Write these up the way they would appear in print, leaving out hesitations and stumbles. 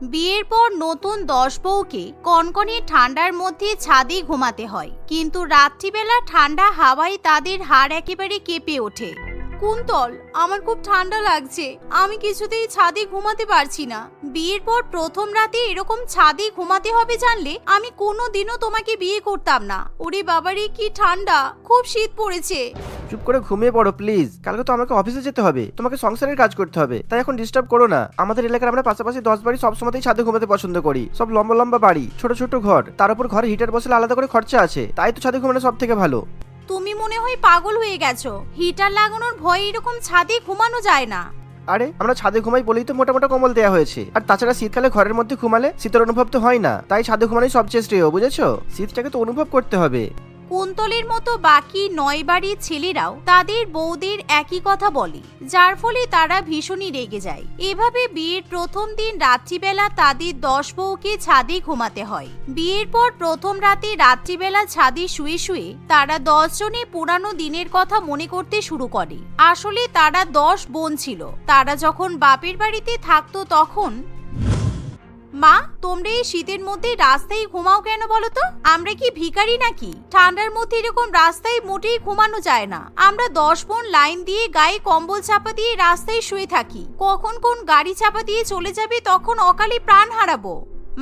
বিয়ের পর নতুন 10 বউকে কনকনে ঠান্ডার মধ্যে ছাদে ঘুমাতে হয়, কিন্তু রাত্রিবেলা ঠান্ডা হাওয়ায় তাদের হাড় একেবারে কেঁপে ওঠে। কুন্তল, আমার খুব ঠান্ডা লাগছে, আমি কিছুতেই ছাদে ঘুমাতে পারছি না। বিয়ের পর প্রথম রাতে এরকম ছাদে ঘুমাতে হবে জানলে আমি কোনোদিনও তোমাকে বিয়ে করতাম না। ওরে বাবারে, কি ঠান্ডা, খুব শীত পড়েছে। চুপ করে ঘুমিয়ে পড়ো প্লিজ, কালকে তো আমাকে অফিসে যেতে হবে, তোমাকে সংসারের কাজ করতে হবে, তাই এখন ডিস্টার্ব করো না। আমাদের এলাকার আমরা পাশাপাশি 10 বাড়ি সবসময়তেই ছাদে ঘুমাতে পছন্দ করি। সব লম্বা লম্বা বাড়ি, ছোট ছোট ঘর, তার উপর ঘরে হিটার বসলে আলাদা করে খরচা আছে, তাই তো ছাদে ঘুমানো সব থেকে ভালো। তুমি মনে হয় পাগল হয়ে গেছো, হিটার লাগানোর ভয়ে এরকম ছাদে ঘুমানো যায় না। আরে আমরা ছাদে ঘুমাই বলেই তো মোটা মোটা কম্বল দেওয়া হয়েছে, আর তাছাড়া শীতকালে ঘরের মধ্যে ঘুমালে শীতের অনুভব তো হয় না, তাই ছাদে ঘুমানোই সবচেয়ে শ্রেয়, বুঝেছো? শীতটাকে তো অনুভব করতে হবে। কুন্তলের মতো বাকি 9 বাড়ির ছেলেরাও তাদের বউদের একই কথা বলে, যার ফলে তারা ভীষণই রেগে যায়। এভাবে বিয়ের প্রথম দিন রাত্রিবেলা তাদের 10 বউকে ছাদে ঘুমাতে হয়। বিয়ের পর প্রথম রাতে রাত্রিবেলা ছাদে শুয়ে শুয়ে তারা 10 জনে পুরানো দিনের কথা মনে করতে শুরু করে। আসলে তারা 10 বোন ছিল। তারা যখন বাপের বাড়িতে থাকতো তখন। মা, তোমরা এই শীতের মধ্যে রাস্তায় ঘুমাও কেন বলো তো? আমরা কি ভিখারি নাকি? ঠান্ডার মধ্যে এরকম রাস্তায় মোটেই ঘুমানো যায় না। আমরা 10 বোন লাইন দিয়ে গায়ে কম্বল চাপা দিয়ে রাস্তায় শুয়ে থাকি। কখন কোন গাড়ি চাপা দিয়ে চলে যাবে তখন অকালে প্রাণ হারাবো।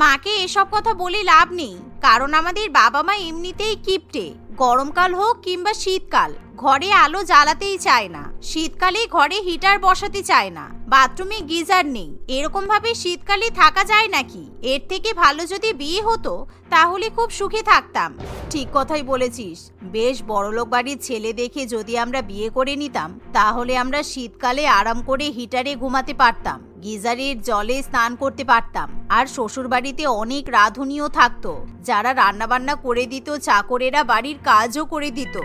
মাকে এসব কথা বলে লাভ নেই, কারণ আমাদের বাবা মা এমনিতেই কিপটে। গরমকাল হোক কিংবা শীতকাল, ঘরে আলো জ্বালাতেই চায় না। শীতকালে ঘরে হিটার বসাতে চায় না, বাথরুমে গিজার নেই। এরকম ভাবে শীতকালে থাকা যায় নাকি? এর থেকে ভালো যদি বিয়ে হতো তাহলে খুব সুখে থাকতাম। ঠিক কথাই বলেছিস, বেশ বড়লোক বাড়ির ছেলে দেখে যদি আমরা বিয়ে করে নিতাম তাহলে আমরা শীতকালে আরাম করে হিটারে ঘুমাতে পারতাম, গিজারের জলে স্নান করতে পারতাম, আর শ্বশুর বাড়িতে অনেক রাঁধুনিও থাকতো যারা রান্নাবান্না করে দিত, চাকরেরা বাড়ির কাজও করে দিত।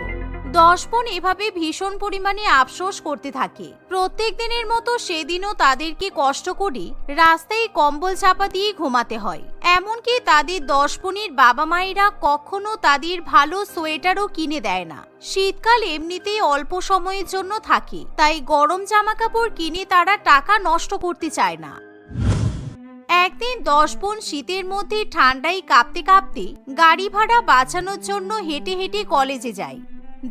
10 বোন এভাবে ভীষণ পরিমাণে আফসোস করতে থাকে। প্রত্যেক দিনের মতো সেদিনও তাদেরকে কষ্ট করে রাস্তায় কম্বল চাপা দিয়ে ঘুমাতে হয়। এমনকি তাদের 10 বোনের বাবা মায়েরা কখনো তাদের ভালো সোয়েটারও কিনে দেয় না। শীতকাল এমনিতেই অল্প সময়ের জন্য থাকে, তাই গরম জামা কাপড় কিনে তারা টাকা নষ্ট করতে চায় না। একদিন 10 বোন শীতের মধ্যে ঠান্ডায় কাঁপতে কাঁপতে গাড়ি ভাড়া বাঁচানোর জন্য হেঁটে হেঁটে কলেজে যায়।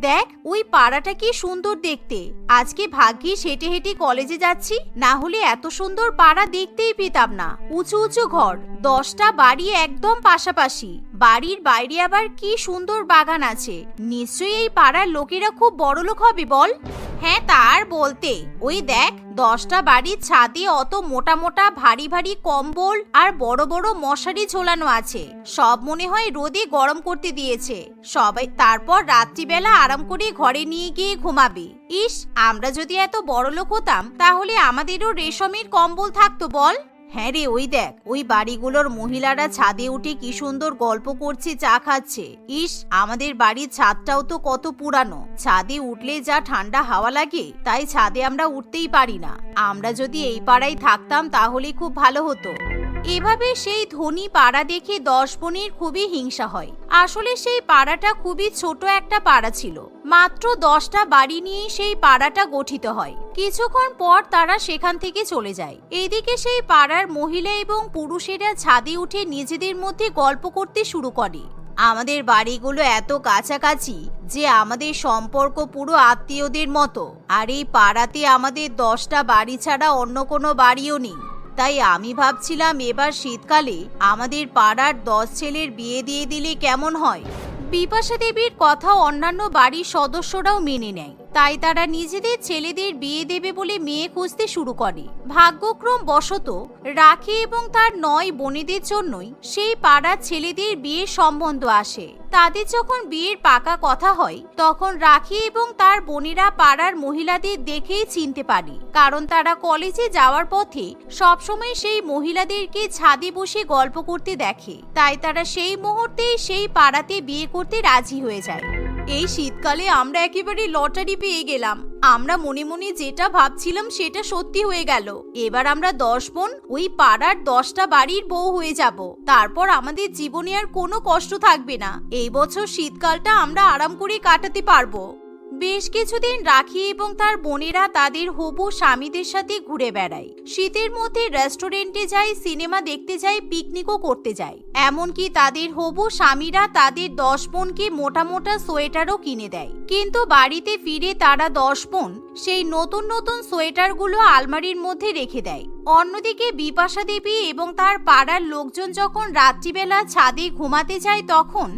দেখ, ওই পাড়াটা কি সুন্দর দেখতে। আজকে ভাগ্যিস হেঁটে হেঁটে কলেজে যাচ্ছি, না হলে এত সুন্দর পাড়া দেখতেই পেতাম না। উঁচু উঁচু ঘর, 10টা বাড়ি একদম পাশাপাশি। বাড়ির বাইরে আবার কি সুন্দর বাগান আছে। নিশ্চয়ই এই পাড়ার লোকেরা খুব বড়লোক হবে বল? হ্যাঁ, তার বলতে। ওই দেখ, 10টা বাড়ির ছাদে অত মোটা মোটা ভারী ভারী কম্বল আর বড় বড় মশারি ঝোলানো আছে। সব মনে হয় রোদে গরম করতে দিয়েছে সবাই, তারপর রাত্রিবেলা আরাম করে ঘরে নিয়ে গিয়ে ঘুমাবে। ইস, আমরা যদি এত বড়লোক হতাম তাহলে আমাদেরও রেশমের কম্বল থাকতো বল? হ্যাঁ রে, ওই দেখ, ওই বাড়িগুলোর মহিলারা ছাদে উঠে কি সুন্দর গল্প করছে, চা খাচ্ছে। ইস, আমাদের বাড়ির ছাদটাও তো কত পুরানো। ছাদে উঠলে যা ঠান্ডা হাওয়া লাগে, তাই ছাদে আমরা উঠতেই পারি না। আমরা যদি এই পাড়ায় থাকতাম তাহলে খুব ভালো হতো। এভাবে সেই ধনী পাড়া দেখে 10 বোনের খুবই হিংসা হয়। আসলে সেই পাড়াটা খুবই ছোট একটা পাড়া ছিল। মাত্র 10টা বাড়ি নিয়ে সেই পাড়াটা গঠিত হয়। কিছুক্ষণ পর তারা সেখান থেকে চলে যায়। এদিকে সেই পাড়ার মহিলা এবং পুরুষেরা ছাদে উঠে নিজেদের মধ্যে গল্প করতে শুরু করে। আমাদের বাড়িগুলো এত কাছাকাছি যে আমাদের সম্পর্ক পুরো আত্মীয়দের মতো, আর এই পাড়াতে আমাদের 10টা বাড়ি ছাড়া অন্য কোনো বাড়িও নেই। তাই আমি ভাবছিলাম এবার শীতকালে আমাদের পাড়ার 10 ছেলের বিয়ে দিয়ে দিলে কেমন হয়। বিপাশা দেবীর কথা অন্যান্য বাড়ির সদস্যরাও মেনে নেয়, তাই তারা নিজেদের ছেলেদের বিয়ে দেবে বলে মেয়ে খুঁজতে শুরু করে। ভাগ্যক্রম বশত রাখি এবং তার 9 বোনেদের জন্যই সেই পাড়ার ছেলেদের বিয়ের সম্বন্ধ আসে। তাদের যখন বিয়ের পাকা কথা হয় তখন রাখি এবং তার বোনেরা পাড়ার মহিলাদের দেখেই চিনতে পারে, কারণ তারা কলেজে যাওয়ার পথে সবসময় সেই মহিলাদেরকে ছাদে বসে গল্প করতে দেখে। তাই তারা সেই মুহূর্তেই সেই পাড়াতে বিয়ে করতে রাজি হয়ে যায়। এই শীতকালে আমরা একেবারে লটারি পেয়ে গেলাম। আমরা মনে মনে যেটা ভাবছিলাম সেটা সত্যি হয়ে গেল। এবার আমরা 10 বোন ওই পাড়ার 10টা বাড়ির বউ হয়ে যাব। তারপর আমাদের জীবনে আর কোনো কষ্ট থাকবে না। এই বছর শীতকালটা আমরা আরাম করে কাটাতে পারবো। বেশ কিছুদিন রাখি এবং তার বোনেরা তাদের হবু স্বামীদের সাথে ঘুরে বেড়ায়। শীতের মধ্যে রেস্টুরেন্টে যায়, সিনেমা দেখতে যায়, পিকনিকও করতে যায়। এমনকি তাদের হবু স্বামীরা তাদের 10 বোনকে মোটা মোটা সোয়েটারও কিনে দেয়। কিন্তু বাড়িতে ফিরে তারা 10 বোন সেই নতুন নতুন সোয়েটারগুলো আলমারির মধ্যে রেখে দেয়। অন্যদিকে বিপাশা দেবী এবং তার পাড়ার লোকজন যখন রাত্রিবেলা ছাদে ঘুমাতে যায় তখন,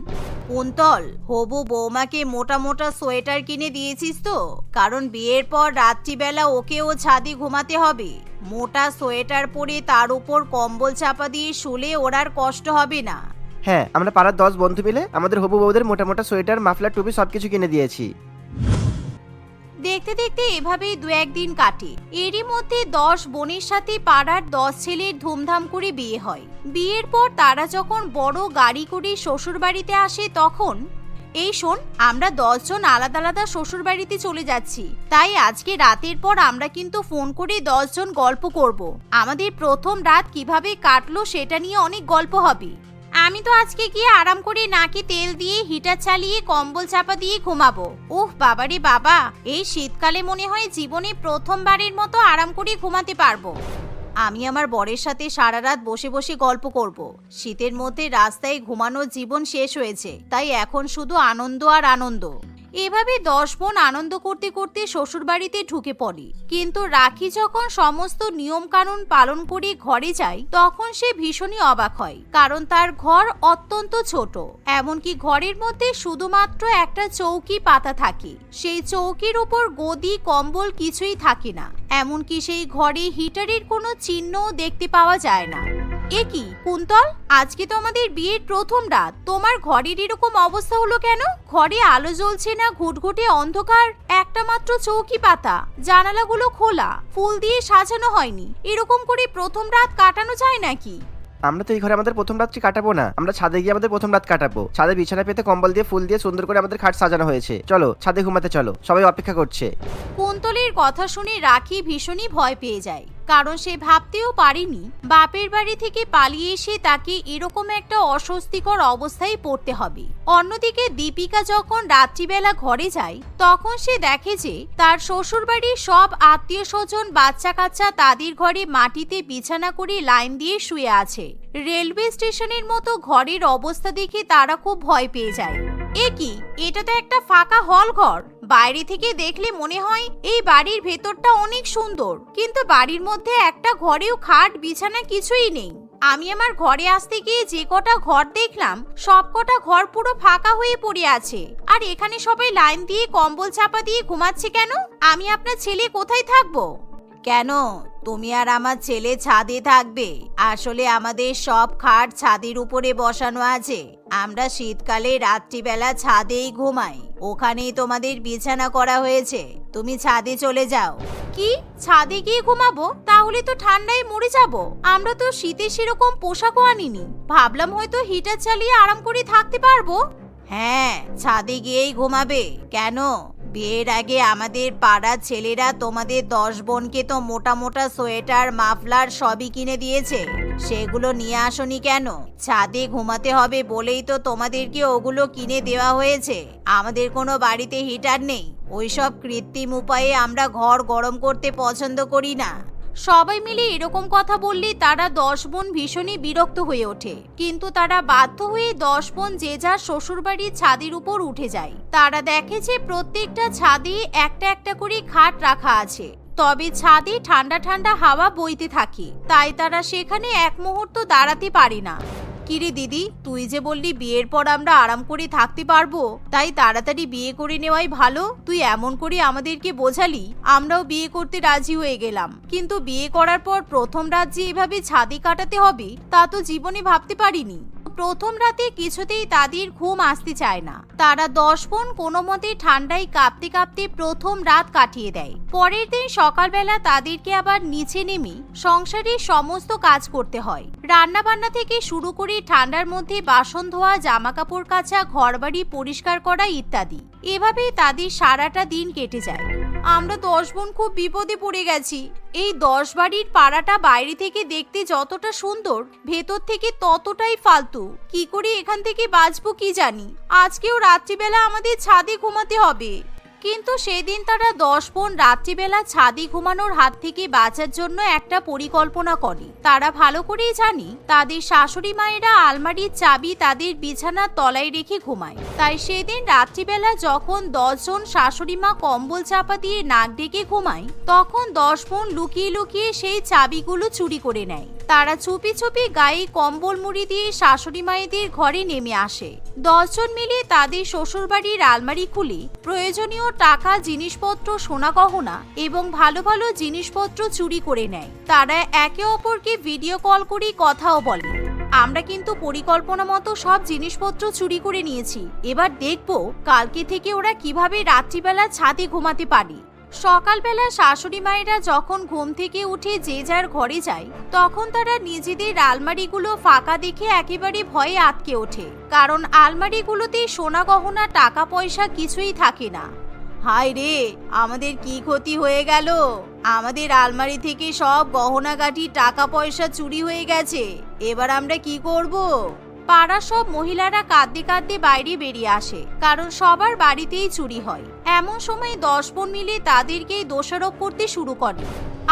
কুন্তল, হবু বৌমাকে মোটা মোটা সোয়েটার কিনে দিয়েছিস তো? কারণ বিয়ের পর রাত্রিবেলা ওকেও ছাদে ঘুমাতে হবে। মোটা সোয়েটার পরে তার উপর কম্বল চাপা দিয়ে শুলে ওর আর কষ্ট হবে না। হ্যাঁ, আমরা পাড়ার 10 বন্ধু মিলে আমাদের হবু বউদের মোটা মোটা সোয়েটার, মাফলার, টুপি সবকিছু কিনে দিয়েছি। দেখতে দেখতে এভাবেই 2-1 দিন কাটে। এরই মধ্যে 10 বোনের সাথে পাড়ার 10 ছেলের ধুমধাম করে বিয়ে হয়। বিয়ের পর তারা যখন বড় গাড়ি করে শ্বশুর বাড়িতে আসে তখন, এই শোন, আমরা 10 জন আলাদা আলাদা শ্বশুর বাড়িতে চলে যাচ্ছি, তাই আজকে রাতের পর আমরা কিন্তু ফোন করে 10 জন গল্প করব। আমাদের প্রথম রাত কিভাবে কাটলো সেটা নিয়ে অনেক গল্প হবে। আমি তো আজকে গিয়ে আরাম করে নাকে তেল দিয়ে হিটার চালিয়ে কম্বল চাপা দিয়ে ঘুমাবো। ওহ বাবারে বাবা, এই শীতকালে মনে হয় জীবনে প্রথমবারের মতো আরাম করে ঘুমাতে পারবো। আমি আমার বরের সাথে সারা রাত বসে বসে গল্প করব। শীতের মধ্যে রাস্তায় ঘুমানোর জীবন শেষ হয়েছে, তাই এখন শুধু আনন্দ আর আনন্দ। এভাবে 10 বোন আনন্দ করতে করতে শ্বশুর বাড়িতে ঢুকে পড়ে। কিন্তু রাখি যখন সমস্ত নিয়ম কানুন পালন করে ঘরে যায় তখন সে ভীষণই অবাক হয়, কারণ তার ঘর অত্যন্ত ছোট। এমনকি ঘরের মধ্যে শুধুমাত্র একটা চৌকি পাতা থাকে। সেই চৌকির উপর গদি কম্বল কিছুই থাকে না। এমনকি সেই ঘরে হিটারের কোনো চিহ্নও দেখতে পাওয়া যায় না। এ কি কুন্তল, আজকে তো আমাদের বিয়ের প্রথম রাত, তোমার ঘরের এরকম অবস্থা হলো কেন? ঘরে আলো জ্বলছে না, ঘুটঘুটে অন্ধকার, একটা মাত্র চৌকি পাতা, জানালাগুলো খোলা, ফুল দিয়ে সাজানো হয়নি। এরকম করে প্রথম রাত কাটানো যায় নাকি? আমরা তো এই ঘরে আমাদের প্রথম রাত্রি কাটাবো না, আমরা ছাদে গিয়ে আমাদের প্রথম রাত কাটাবো। ছাদে বিছানা পেতে কম্বল দিয়ে ফুল দিয়ে সুন্দর করে আমাদের খাট সাজানো হয়েছে। চলো ছাদে ঘুমাতে চলো, সবাই অপেক্ষা করছে। কুন্তলের কথা শুনে রাখি ভীষণই ভয় পেয়ে যায়, কারণ সে ভাবতেও পারেনি বাপের বাড়ি থেকে পালিয়ে এসে তাকে এরকম একটা অস্বস্তিকর অবস্থায় পড়তে হবে। অন্যদিকে দীপিকা যখন রাত্রিবেলা ঘরে যায় তখন সে দেখে যে তার শ্বশুর বাড়ির সব আত্মীয় স্বজন, বাচ্চা কাচ্চা তাদের ঘরে মাটিতে বিছানা করে লাইন দিয়ে শুয়ে আছে। রেলওয়ে স্টেশনের মতো ঘরের অবস্থা দেখে তারা খুব ভয় পেয়ে যায়। এ কি, এটা তো একটা ফাঁকা হল ঘর। বাইরে থেকে দেখলে মনে হয় এই বাড়ির ভেতরটা অনেক সুন্দর, কিন্তু বাড়ির মধ্যে একটা ঘরেও খাট বিছানা কিছুই নেই। আমি আমার ঘরে আসতে গিয়ে যে কটা ঘর দেখলাম সব কটা ঘর পুরো ফাঁকা হয়ে পড়ে আছে। আর এখানে সবাই লাইন দিয়ে কম্বল চাপা দিয়ে ঘুমাচ্ছে কেন? আমি আপনার ছেলে কোথায় থাকবো? কেন, তুমি আর আমার ছেলে ছাদে থাকবে? আসলে আমাদের সব খাট ছাদের উপরে বসানো আছে। আমরা শীতকালে রাত্রিবেলা ছাদেই ঘুমাই, ওখানেই তোমাদের বিছানা করা হয়েছে। তুমি ছাদে চলে যাও। কি, ছাদে গিয়ে ঘুমাবো? তাহলে তো ঠান্ডায় মরে যাব। আমরা তো শীতে সেরকম পোশাকও আনিনি, ভাবলাম হয়তো হিটার চালিয়ে আরাম করে থাকতে পারবো। হ্যাঁ, ছাদে গিয়েই ঘুমাবে। কেন, বিয়ের আগে আমাদের পাড়ার ছেলেরা তোমাদের 10 বোনকে তো মোটা মোটা সোয়েটার, মাফলার সবই কিনে দিয়েছে, সেগুলো নিয়ে আসনি কেন? ছাদে ঘুমাতে হবে বলেই তো তোমাদেরকে ওগুলো কিনে দেওয়া হয়েছে। আমাদের কোনো বাড়িতে হিটার নেই, ওইসব কৃত্রিম উপায়ে আমরা ঘর গরম করতে পছন্দ করি না। সবাই মিলে এরকম কথা বললে তারা 10 বোন ভীষণই বিরক্ত হয়ে ওঠে। কিন্তু তারা বাধ্য হয়ে 10 বোন যে যার শ্বশুর বাড়ির ছাদের উপর উঠে যায়। তারা দেখে যে প্রত্যেকটা ছাদে একটা একটা করে খাট রাখা আছে, তবে ছাদে ঠান্ডা ঠান্ডা হাওয়া বইতে থাকে, তাই তারা সেখানে এক মুহূর্ত দাঁড়াতে পারে না। কিরে দিদি, তুই যে বললি বিয়ের পর আমরা আরাম করে থাকতে পারবো, তাই তাড়াতাড়ি বিয়ে করে নেওয়াই ভালো। তুই এমন করে আমাদেরকে বোঝালি, আমরাও বিয়ে করতে রাজি হয়ে গেলাম। কিন্তু বিয়ে করার পর প্রথম রাত যে এভাবে ছাদে কাটাতে হবে তা তো জীবনে ভাবতে পারিনি। প্রথম রাতে কিছুতেই তাদের ঘুম আসতে চায় না। তারা 10 বোন কোনো মতে ঠান্ডায় কাঁপতে কাঁপতে প্রথম রাত কাটিয়ে দেয়। পরের দিন সকালবেলা তাদেরকে আবার নিচে নেমে সংসারের সমস্ত কাজ করতে হয়। রান্না বান্না থেকে শুরু করে ঠান্ডার মধ্যে বাসন ধোয়া, জামা কাপড় কাচা, ঘরবাড়ি পরিষ্কার করা ইত্যাদি। এভাবেই তাদের সারাটা দিন কেটে যায়। আমরা 10 বোন খুব বিপদে পড়ে গেছি। এই 10 বাড়ির পাড়াটা বাইরে থেকে দেখতে যতটা সুন্দর, ভেতর থেকে ততটাই ফালতু। কি করে এখান থেকে বাঁচবো কি জানি। আজকেও রাত্রিবেলা আমাদের ছাদে ঘুমাতে হবে। কিন্তু সেদিন তারা 10 বোন রাত্রিবেলা ছাদে ঘুমানোর হাত থেকে বাঁচার জন্য একটা পরিকল্পনা করে। তারা ভালো করেই জানি তাদের শাশুড়ি মায়েরা আলমারির চাবি তাদের বিছানার তলায় রেখে ঘুমায়। তাই সেদিন রাত্রিবেলা যখন 10 জন শাশুড়ি মা কম্বল চাপা দিয়ে নাক ডেকে ঘুমায়, তখন 10 বোন লুকিয়ে লুকিয়ে সেই চাবিগুলো চুরি করে নেয়। তারা চুপি চুপি গায়ে কম্বল মুড়ি দিয়ে শাশুড়ি মায়েদের ঘরে নেমে আসে। 10 জন মিলে তাদের শ্বশুরবাড়ির আলমারি খুলে প্রয়োজনীয় টাকা, জিনিসপত্র, সোনা গহনা এবং ভালো ভালো জিনিসপত্র চুরি করে নেয়। তারা একে অপরকে ভিডিও কল করে কথাও বলে, আমরা কিন্তু পরিকল্পনা মতো সব জিনিসপত্র চুরি করে নিয়েছি, এবার দেখবো কালকে থেকে ওরা কিভাবে রাত্রিবেলা ছাদে ঘুমাতে পারে। সকালবেলা শাশুড়ি মায়েরা যখন ঘুম থেকে উঠে যে যার ঘরে যায়, তখন তারা নিজেদের আলমারিগুলো ফাঁকা দেখে একেবারে ভয়ে আটকে ওঠে, কারণ আলমারিগুলোতে সোনা গহনা, টাকা পয়সা কিছুই থাকে না। হায় রে, আমাদের কি ক্ষতি হয়ে গেল! আমাদের আলমারি থেকে সব গহনাগাটি, টাকা পয়সা চুরি হয়ে গেছে, এবার আমরা কি করব? পাড়ার সব মহিলারা কাঁদতে কাঁদতে বাইরে বেরিয়ে আসে, কারণ সবার বাড়িতেই চুরি হয়। এমন সময় 10 বোন মিলে তাদেরকেই দোষারোপ করতে শুরু করে।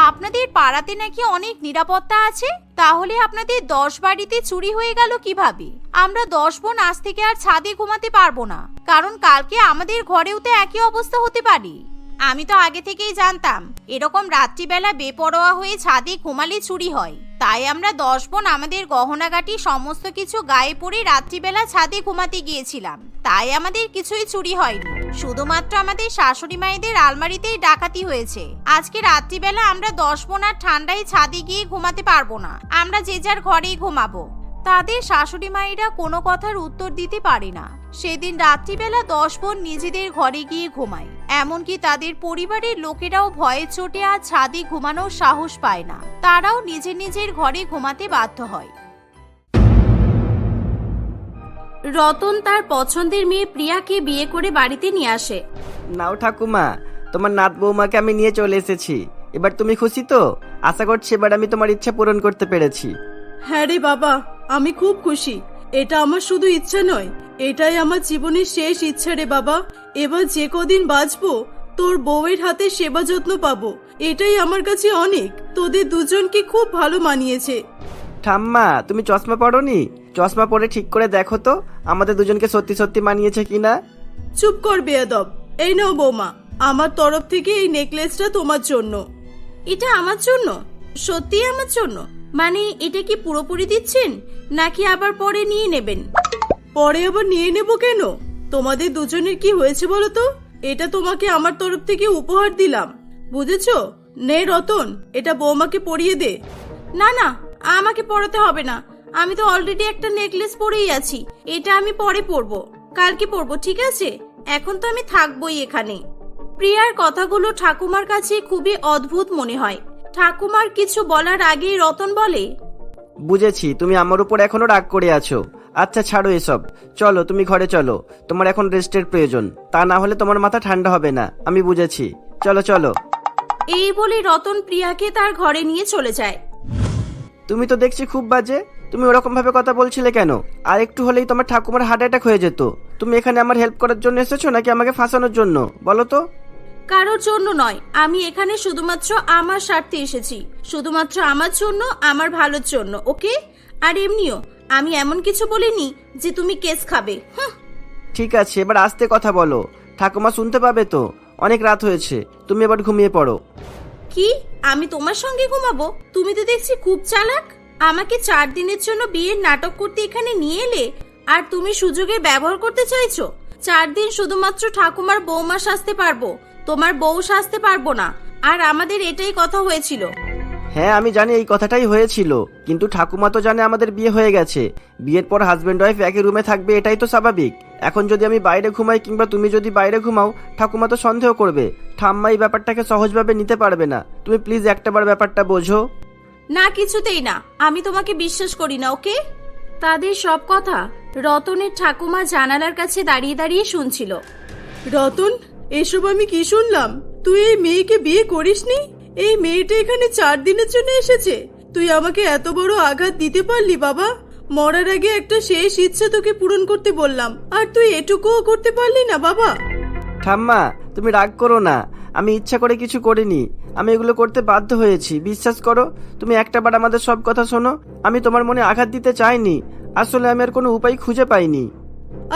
আপনাদের পাড়াতে নাকি অনেক নিরাপত্তা আছে, তাহলে আপনাদের 10 বাড়িতে চুরি হয়ে গেল কিভাবে? আমরা 10 বোন আজ থেকে আর ছাদে ঘুমাতে পারবো না, কারণ কালকে আমাদের ঘরেও তো একই অবস্থা হতে পারে। আমি তো আগে থেকেই জানতাম এরকম রাত্রিবেলা বেপরোয়া হয়ে ছাদে ঘুমালে চুরি হয়, তাই আমরা 10 বোন আমাদের গহনাগাটি সমস্ত কিছু গায়ে পরে রাত্রিবেলা ছাদে ঘুমাতে গিয়েছিলাম, তাই আমাদের কিছুই চুরি হয়নি। শুধুমাত্র আমাদের শাশুড়ি মায়েদের আলমারিতেই ডাকাতি হয়েছে। আজকে রাত্রিবেলা আমরা 10 বোন আর ঠান্ডায় ছাদে গিয়ে ঘুমাতে পারবো না, আমরা যে যার ঘরেই ঘুমাবো। তাদের শাশুড়ি মায়েরা কোনো কথার উত্তর দিতে পারে না। সেদিন রাত্রিবেলা 10 বোন নিজেদের ঘরে গিয়ে ঘুমায়, এমনকি তাদের পরিবারের লোকেরাও ভয়ে চোটে আর ছাদে ঘুমানোর সাহস পায় না। তারাও নিজের নিজের ঘরে ঘুমাতে বাধ্য হয়। রতন তার পছন্দের মেয়ে প্রিয়াকে বিয়ে করে বাড়িতে নিয়ে আসে। নাও ঠাকুমা, তোমার নাত বৌমাকে আমি নিয়ে চলে এসেছি। এবার তুমি খুশি তো? আশা করছি এবার আমি তোমার ইচ্ছা পূরণ করতে পেরেছি। হ্যাঁ রে বাবা, আমি খুব খুশি। এটা আমার শুধু ইচ্ছা নয়, এটাই আমার জীবনের শেষ ইচ্ছা রে বাবা। এবার যে কদিন বাঁচবো তোর বউয়ের হাতে সেবা যত্ন পাবো, এটাই আমার কাছে অনেক। তোদের দুজনকে খুব ভালো মানিয়েছে। ঠাম্মা, তুমি চশমা পরোনি? চশমা পরে ঠিক করে দেখো তো আমাদের দুজনকে সত্যি সত্যি মানিয়েছে কিনা। চুপ কর বেয়াদব। এই নাও বৌমা, আমার তরফ থেকে এই নেকলেসটা তোমার জন্য। এটা আমার জন্য? সত্যি আমার জন্য? মানে এটা কি পুরোপুরি দিচ্ছেন, নাকি আবার পরে নিয়ে নেবেন? পরে আবার নিয়ে নেব কেন? তোমাদের দুজনের কি হয়েছে বলো তো? এটা তোমাকে আমার তরফ থেকে উপহার দিলাম, বুঝেছো? নে রতন, এটা বৌমাকে পরিয়ে দে। না না, আমাকে পরাতে হবে না, আমি তো অলরেডি একটা নেকলেস পরেই আছি। এটা আমি পরে পরবো, কালকে পরবো, ঠিক আছে? এখন তো আমি থাকবোই এখানে। প্রিয়ার কথাগুলো ঠাকুমার কাছে খুবই অদ্ভুত মনে হয়। ঠাকুমার কিছু বলার আগেই রতন বলে, বুঝেছি তুমি আমার উপর এখনো রাগ করে আছো। আচ্ছা ছাড়ো এসব, চলো তুমি ঘরে চলো, তোমার এখন রেস্টের প্রয়োজন, তা না হলে তোমার মাথা ঠান্ডা হবে না। আমি বুঝেছি, চলো চলো। এই বলে রতন প্রিয়াকে তার ঘরে নিয়ে চলে যায়। তুমি তো দেখছি খুব বাজে, তুমি ওরকম ভাবে কথা বলছিলে কেন? আর একটু হলেই তোমার ঠাকুমার হার্ট অ্যাটাক হয়ে যেত। তুমি এখানে আমার হেল্প করার জন্য এসেছো নাকি আমাকে ফাঁসানোর জন্য, বলো তো? কারোর জন্য নয়, আমি এখানে শুধুমাত্র আমার স্বার্থে এসেছি, শুধুমাত্র আমার জন্য, আমার ভালোর জন্য, ওকে? আর এমনিও আমি এমন কিছু বলিনি যে তুমি কেস খাবে। ঠিক আছে, এবার আস্তে কথা বলো, ঠাকুমা শুনতে পাবে তো। অনেক রাত হয়েছে, তুমি এবার ঘুমিয়ে পড়ো। কি, আমি তোমার সঙ্গে ঘুমাবো? তুমি তো দেখছি খুব চালাক। আমাকে 4 দিনের জন্য বিয়ের নাটক করতে এখানে নিয়ে এলে, আর তুমি সুযোগের ব্যবহার করতে চাইছো। 4 দিন শুধুমাত্র ঠাকুমার বৌমা সাজতে পারবো, তোমার বউ সাজতে পারবো না। আর আমাদের এটাই কথা হয়েছিল। হ্যাঁ আমি জানি এই কথাটাই হয়েছিল, কিন্তু ঠাকুমা তো জানে আমাদের বিয়ে হয়ে গেছে। বিয়ের পর হাজবেন্ড ওয়াইফ একই রুমে থাকবে, এটাই তো স্বাভাবিক। এখন যদি আমি বাইরে ঘুমাই কিংবা তুমি যদি বাইরে ঘুমাও, ঠাকুমা তো সন্দেহ করবে। ঠাম্মা এই ব্যাপারটাকে সহজভাবে নিতে পারবে না। তুমি প্লিজ একটাবার ব্যাপারটা বোঝো। না, কিছুতেই না, আমি তোমাকে বিশ্বাস করি না, ওকে? তাদের সব কথা রতনের ঠাকুমা জানালার কাছে দাঁড়িয়ে দাঁড়িয়ে শুনছিল। রতন, এসব আমি কি শুনলাম? তুই এই মেয়েকে বিয়ে করিসনি? এই মেয়েটা এখানে 4 দিনের জন্য এসেছে। তুই আমাকে এত বড় আঘাত দিতে পারলি বাবা? মরার আগে একটা শেষ ইচ্ছা তোকে পূরণ করতে বললাম, আর তুই এটুকুও করতে পারলি না বাবা? ঠাম্মা, তুমি রাগ করো না, আমি ইচ্ছা করে কিছু করিনি, আমি এগুলো করতে বাধ্য হয়েছি, বিশ্বাস করো। তুমি একটাবার আমাদের সব কথা শোনো। আমি তোমার মনে আঘাত দিতে চাইনি, আসলে আমি আর কোনো উপায় খুঁজে পাইনি।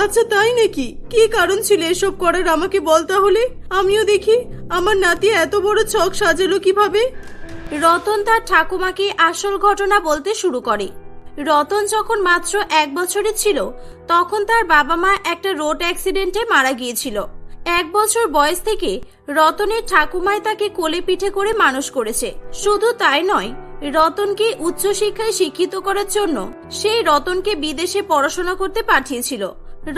আচ্ছা তাই নাকি? কি কারণ ছিল এসব করার আমাকে বল তাহলে, আমিও দেখি আমার নাতি এত বড় ছক সাজালো কিভাবে। রতন তার ঠাকুমাকে আসল ঘটনা বলতে শুরু করে। রতন যখন মাত্র 1 বছরের ছিল তখন তার বাবা মা একটা রোড অ্যাক্সিডেন্টে মারা গিয়েছিল। 1 বছর বয়স থেকে রতনের ঠাকুমাই তাকে কোলে পিঠে করে মানুষ করেছে। শুধু তাই নয়, রতনকে উচ্চশিক্ষায় শিক্ষিত করার জন্য সেই রতনকে বিদেশে পড়াশোনা করতে পাঠিয়েছিল।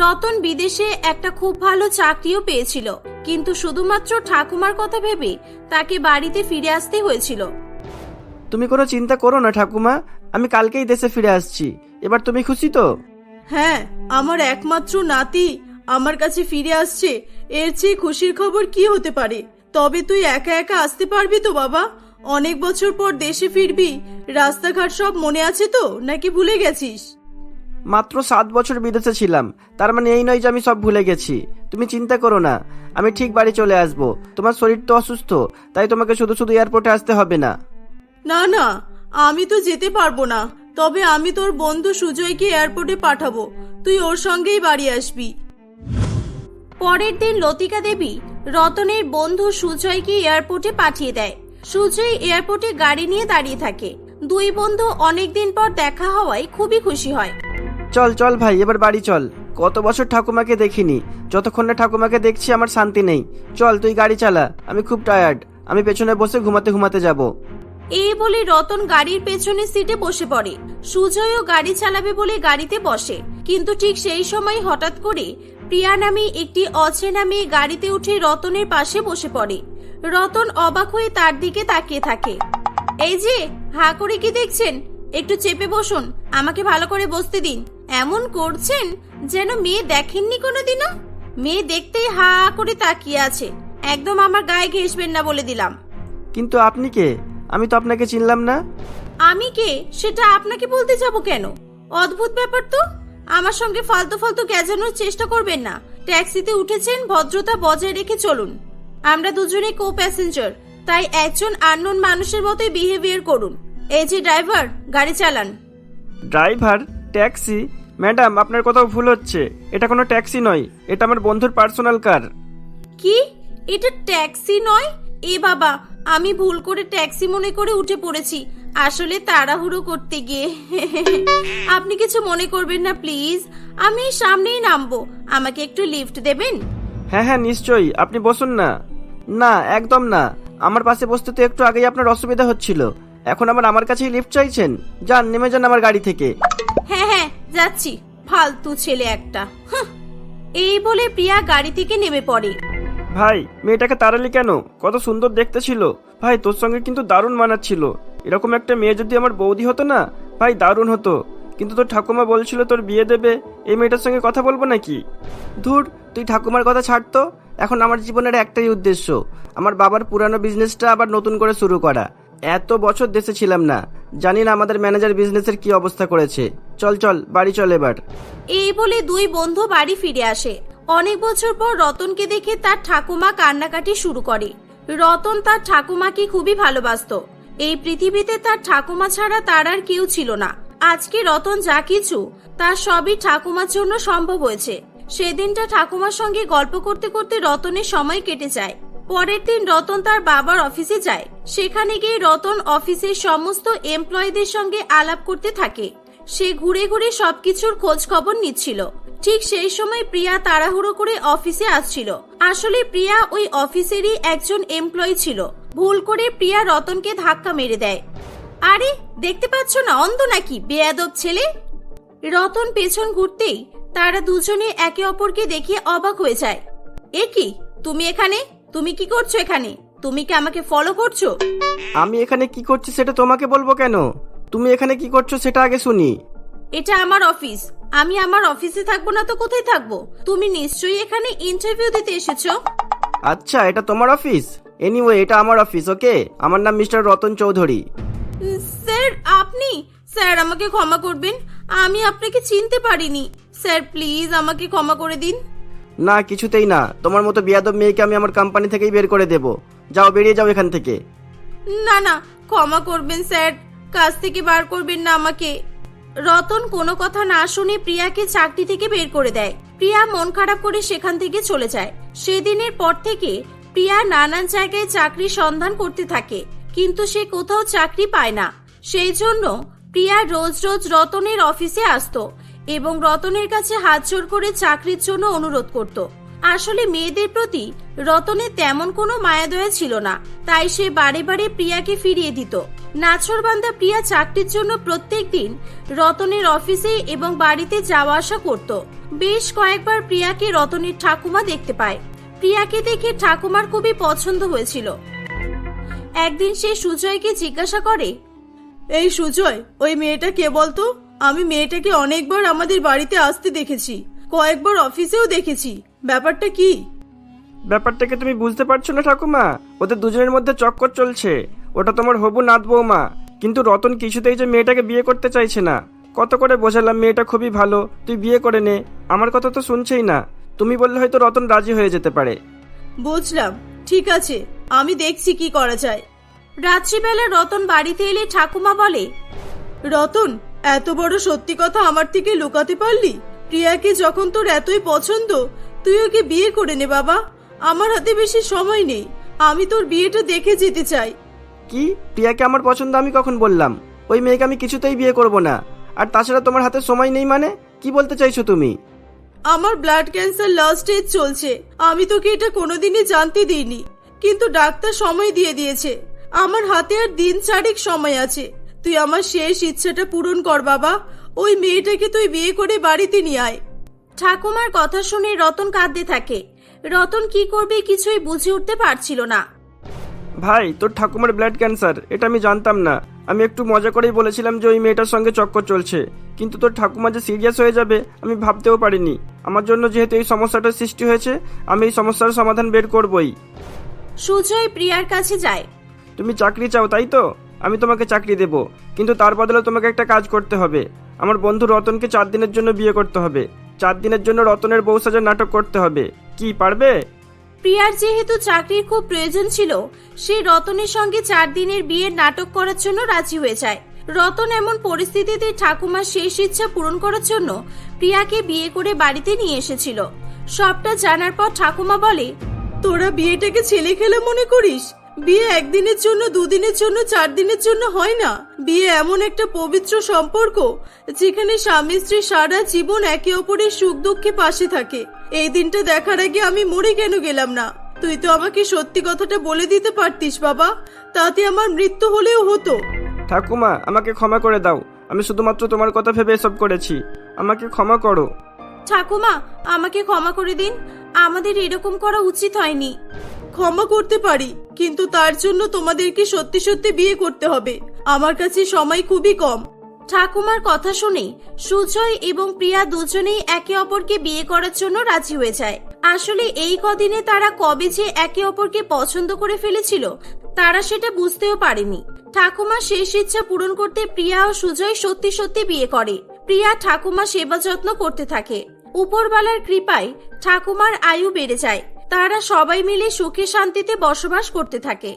রতন বিদেশে একটা খুব ভালো চাকরিও পেয়েছিল, কিন্তু শুধুমাত্র ঠাকুমার কথা ভেবে তাকে বাড়িতে ফিরে আসতে হয়েছিল। তুমি কোনো চিন্তা করো না ঠাকুমা, আমি কালকেই দেশে ফিরে আসছি। এবার তুমি খুশি তো? হ্যাঁ, আমার একমাত্র নাতি আমার কাছে ফিরে আসছে, এর চেয়ে খুশির খবর কি হতে পারে। তবে তুই একা একা আসতে পারবি তো বাবা? অনেক বছর পর দেশে ফিরবি, রাস্তাঘাট সব মনে আছে তো, নাকি ভুলে গেছিস? মাত্র 7 বছর বিদেশে ছিলাম, তার মানে এই নয় যে আমি সব ভুলে গেছি। তুমি চিন্তা করো না, আমি ঠিক বাড়ি চলে আসব। তোমার শরীর তো অসুস্থ, তাই তোমাকে শুধু শুধু এয়ারপোর্টে আসতে হবে না। না না, আমি তো যেতে পারবো না, তবে আমি তোর বন্ধু সুজয়কে এয়ারপোর্টে পাঠাবো, তুই ওর সঙ্গেই বাড়ি আসবি। পরের দিন লতিকা দেবী রতনের বন্ধু সুজয়কে এয়ারপোর্টে পাঠিয়ে দেয়। সুজয় এয়ারপোর্টে গাড়ি নিয়ে দাঁড়িয়ে থাকে। দুই বন্ধু অনেকদিন পর দেখা হওয়ায় খুবই খুশি হয়। চল চল ভাই, এবার বাড়ি চল। কত বছর ঠাকুমাকে দেখিনি, যতক্ষণ না ঠাকুমাকে দেখছি আমার শান্তি নেই। চল তুই গাড়ি চালা, আমি খুব টায়ার্ড, আমি পেছনে বসে ঘুমাতে ঘুমাতে যাব। এই বলে রতন গাড়ির পেছনের সিটে বসে পড়ে। সুজয়ও গাড়ি চালাবে বলে গাড়িতে বসে, কিন্তু ঠিক সেই সময় হঠাৎ করে প্রিয়া নামে একটি অচেনা মেয়ে গাড়িতে উঠে রতনের পাশে বসে পড়ে। রতন অবাক হয়ে তার দিকে তাকিয়ে থাকে। এই যে, হা করে কি দেখছেন? একটু চেপে বসুন, আমাকে ভালো করে বসতে দিন। এমন করছেন যেন মেয়ে দেখেননি কোনোদিনও। মেয়ে দেখতেই হা করে তাকিয়ে আছে, একদম আমার গায়ে ঘেঁষবেন না বলে দিলাম। কিন্তু আপনি কে? আমি তো আপনাকে চিনলাম না। আমি কে সেটা আপনাকে বলতে যাব কেন? অদ্ভুত ব্যাপার তো। আমার সঙ্গে ফালতু ফালতু গেজানোর চেষ্টা করবেন না। ট্যাক্সিতে উঠেছেন, ভদ্রতা বজায় রেখে চলুন। আমরা দুজনে কো প্যাসেঞ্জার, তাই একজন আননোন মানুষের মতোই বিহেভিয়ার করুন। এই যে ড্রাইভার, গাড়ি চালান। ড্রাইভার? ট্যাক্সি? ম্যাডাম, আপনার কোথাও ভুল হচ্ছে, এটা কোনো ট্যাক্সি নয়, এটা আমার বন্ধুর পার্সোনাল কার। কি? এটা ট্যাক্সি নয়? এ বাবা, আমি ভুল করে ট্যাক্সি মনে করে উঠে পড়েছি, আসলে তাড়াহুড়ো করতে গিয়ে। আপনি কিছু মনে করবেন না প্লিজ, আমি সামনেই নামবো, আমাকে একটু লিফট দেবেন? হ্যাঁ হ্যাঁ নিশ্চয়ই, আপনি বসুন না। না একদম না, আমার পাশে বসতে তো একটু আগেই আপনার অসুবিধা হচ্ছিল, এখন আমার কাছেই লিফট চাইছেন? যান, নেমে যান আমার গাড়ি থেকে। হ্যাঁ হ্যাঁ যাচ্ছি, ফালতু ছেলে একটা। হাহ। এই বলে প্রিয়া গাড়ি থেকে নেমে পড়ে। ভাই, মেয়েটাকে তাড়ালি কেন? কত সুন্দর দেখতে ছিল ভাই, তোর সঙ্গে কিন্তু দারুণ মানাচ্ছিল। এরকম একটা মেয়ে যদি আমার বৌদি হতো না ভাই, দারুণ হতো। কিন্তু তোর ঠাকুমা বলছিল তোর বিয়ে দেবে, এই মেয়েটার সঙ্গে কথা বলবো নাকি? ধুর, তুই ঠাকুমার কথা ছাড়তো। এখন আমার জীবনের একটাই উদ্দেশ্য, আমার বাবার পুরানো বিজনেসটা আবার নতুন করে শুরু করা। এত বছর দেশে ছিলাম না, জানি না আমাদের ম্যানেজার বিজনেসের কি অবস্থা করেছে। চল চল বাড়ি চল এবার। এই বলে দুই বন্ধু বাড়ি ফিরে আসে। অনেক বছর পর রতনকে দেখে তার ঠাকুমা কান্নাকাটি শুরু করে। রতন তার ঠাকুমাকে খুবই ভালোবাসতো। এই পৃথিবীতে তার ঠাকুমা ছাড়া তার আর কেউ ছিল না। আজকে রতন যা কিছু, তার সবই ঠাকুমার জন্য সম্ভব হয়েছে। সেদিনটা ঠাকুমার সঙ্গে গল্প করতে করতে রতনের সময় কেটে যায়। পরের দিন রতন তার বাবার অফিসে যায়। সেখানে গিয়ে রতন অফিসের সমস্ত এমপ্লয়ীদের সঙ্গে আলাপ করতে থাকে। সে ঘুরে ঘুরে সবকিছুর খোঁজ খবর নিচ্ছিল। ঠিক সেই সময় প্রিয়া তাড়াহুড়ো করে অফিসে আসছিল। আসলে প্রিয়া ওই অফিসেরই একজন এমপ্লয়ি ছিল। ভুল করে প্রিয়া রতনকে ধাক্কা মেরে দেয়। আরে, দেখতে পাচ্ছ না অন্ধ নাকি, বেয়াদব ছেলে? রতন পেছন ঘুরতেই তারা দুজনে একে অপরকে দেখে অবাক হয়ে যায়। এ কি, তুমি এখানে? তুমি কি করছো এখানে? তুমি কি আমাকে ফলো করছো? আমি এখানে কি করছি সেটা তোমাকে বলবো কেন? তুমি এখানে কি করছো সেটা আগে শুনি। এটা আমার অফিস, আমি আমার অফিসে থাকবো না তো কোথায় থাকবো? তুমি নিশ্চয়ই এখানে ইন্টারভিউ দিতে এসেছো। আচ্ছা, এটা তোমার অফিস? এনিওয়ে, এটা আমার অফিস, ওকে? আমার নাম মিস্টার রতন চৌধুরী। স্যার আপনি? স্যার আমাকে ক্ষমা করবেন, আমি আপনাকে চিনতে পারিনি। স্যার প্লিজ আমাকে ক্ষমা করে দিন। না, কিছুতেই না। তোমার মতো বিয়াদব মেয়েকে আমি আমার কোম্পানি থেকেই বের করে দেব। যাও, বেরিয়ে যাও এখান থেকে। না না, ক্ষমা করবেন স্যার, কাজ থেকে বার করবেন না আমাকে। রতন কোনো কথা না শুনে প্রিয়াকে চাকরি থেকে বের করে দেয়। প্রিয়া মন খারাপ করে সেখান থেকে চলে যায়। সেদিনের পর থেকে প্রিয়া নানান জায়গায় চাকরির সন্ধান করতে থাকে, কিন্তু সে কোথাও চাকরি পায় না। সেই জন্য প্রিয়া রোজ রোজ রতনের অফিসে আসতো এবং রতনের কাছে হাত জোড় করে চাকরির জন্য অনুরোধ করত। আসলে মেয়েদের প্রতি রতনের তেমন কোনো মায়াদয়া ছিল না, তাই সে বারে বারে প্রিয়াকে ফিরিয়ে দিত। নাছোড়বান্দা প্রিয়া চাকরির জন্য প্রত্যেক দিন রতনের অফিসে এবং বাড়িতে যাওয়া আসা করত। বেশ কয়েকবার প্রিয়াকে রতনের ঠাকুমা দেখতে পায়। প্রিয়াকে দেখে ঠাকুমার খুবই পছন্দ হয়েছিল। একদিন সে সুজয়কে জিজ্ঞাসা করে, এই সুজয়, ওই মেয়েটা কে বলতো? আমি মেয়েটাকে অনেকবার আমাদের বাড়িতে আসতে দেখেছি, কয়েকবার অফিসেও দেখেছি। ব্যাপারটা কি? ব্যাপারটাকে তুমি বুঝতে পারছো না ঠাকুমা? ওদের দুজনের মধ্যে চক্কর চলছে। ওটা তোমার হবু নাত বৌমা, কিন্তু রতন কিছুতেই যে মেয়েটাকে বিয়ে করতে চাইছে না। কত করে বোঝালাম মেয়েটা খুবই ভালো, তুই বিয়ে করে নে। আমার কথা তো শুনছেই না। তুমি বললে হয়তো রতন রাজি হয়ে যেতে পারে। বুঝলাম, ঠিক আছে, আমি দেখছি কি করা যায়। রাত্রিবেলা রতন বাড়িতে এলে ঠাকুমা বলে, রতন, এত বড় সত্যি কথা আমার থেকে লুকাতে পারলি? প্রিয়াকে যখন তোর এতই পছন্দ, তুই ওকে বিয়ে করে নে বাবা। আমার হাতে বেশি সময় নেই, আমি তোর বিয়েটা দেখে যেতে চাই। কি? প্রিয়াকে আমার পছন্দ আমি কখন বললাম? ওই মেয়েকে আমি কিছুতেই বিয়ে করব না। আর তাছাড়া তোমার হাতে সময় নেই মানে কি বলতে চাইছো তুমি? আমার ব্লাড ক্যান্সার লাস্ট স্টেজ চলছে। আমি তোকে এটা কোনোদিনই জানতে দিইনি, কিন্তু ডাক্তার সময় দিয়ে দিয়েছে। আমার হাতে আর দিন চারেক সময় আছে। তুই আমার শেষ ইচ্ছাটা পূরণ কর বাবা। ওই মেয়েটাকে তুই বিয়ে করে বাড়িতে নিয়ে আয়। ঠাকুমার কথা শুনে রতন কাঁদতে থাকে। রতন কি করবে কিছুই বুঝে উঠতে পারছিল না। ভাই, তোর ঠাকুমার ব্লাড ক্যান্সার, এটা আমি জানতাম না। আমি একটু মজা করেই বলেছিলাম যে ওই মেয়েটার সঙ্গে চক্কর চলছে, কিন্তু তোর ঠাকুমা যে সিরিয়াস হয়ে যাবে আমি ভাবতেও পারিনি। আমার জন্য যেহেতু এই সমস্যাটার সৃষ্টি হয়েছে, আমি এই সমস্যার সমাধান বের করবই। সুজয় প্রিয়ার কাছে যায়। তুমি চাকরি চাও তাই তো? আমি তোমাকে চাকরি দেব, কিন্তু তার বদলে তোমাকে একটা কাজ করতে হবে। আমার বন্ধু রতনকে 4 দিনের জন্য বিয়ে করতে হবে। 4 দিনের জন্য রতনের বউ সাজার নাটক করতে হবে। কি পারবে? প্রিয়ার যেহেতু চাকরির খুব প্রয়োজন ছিল, সে রতনের সঙ্গে 4 দিনের বিয়ের নাটক করার জন্য রাজি হয়ে যায়। রতন এমন পরিস্থিতিতে ঠাকুমার শেষ ইচ্ছা পূরণ করার জন্য প্রিয়াকে বিয়ে করে বাড়িতে নিয়ে এসেছিল। সবটা জানার পর ঠাকুমা বলে, তোরা বিয়েটাকে ছেলে খেলা মনে করিস? বিয়ে একদিনের জন্য, 2 দিনের জন্য, 4 দিনের জন্য হয় না। বিয়ে এমন একটা পবিত্র সম্পর্ক যেখানে স্বামী স্ত্রী সারা জীবন একে অপরের সুখ দুঃখে পাশে থাকে। এই দিনটা দেখার আগে আমি মরে কেন গেলাম না? তুই তো আমাকে সত্যি কথাটা বলে দিতে পারতিস বাবা, তাতে আমার মৃত্যু হলেও হতো। ঠাকুমা, আমাকে ক্ষমা করে দাও। আমি শুধুমাত্র তোমার কথা ভেবে এসব করেছি। আমাকে ক্ষমা করো। ঠাকুমা, আমাকে ক্ষমা করে দিন। আমাদের এরকম করা উচিত হয়নি। ক্ষমা করতে পারি, কিন্তু তার জন্য তোমাদেরকে সত্যি সত্যি বিয়ে করতে হবে। আমার কাছে সময় খুবই কম। ঠাকুমার কথা শুনে সুজয় এবং প্রিয়া দুজনেই একে অপরকে বিয়ে করার জন্য রাজি হয়ে যায়। আসলে এই কদিনে তারা কবে যে একে অপরকে পছন্দ করে ফেলেছিল তারা সেটা বুঝতেও পারেনি। ঠাকুমার শেষ ইচ্ছা পূরণ করতে প্রিয়া ও সুজয় সত্যি সত্যি বিয়ে করে। প্রিয়া ঠাকুমার সেবা যত্ন করতে থাকে। উপরবালার কৃপায় ঠাকুমার আয়ু বেড়ে যায়। তারা সবাই মিলে সুখে শান্তিতে বসবাস করতে থাকে।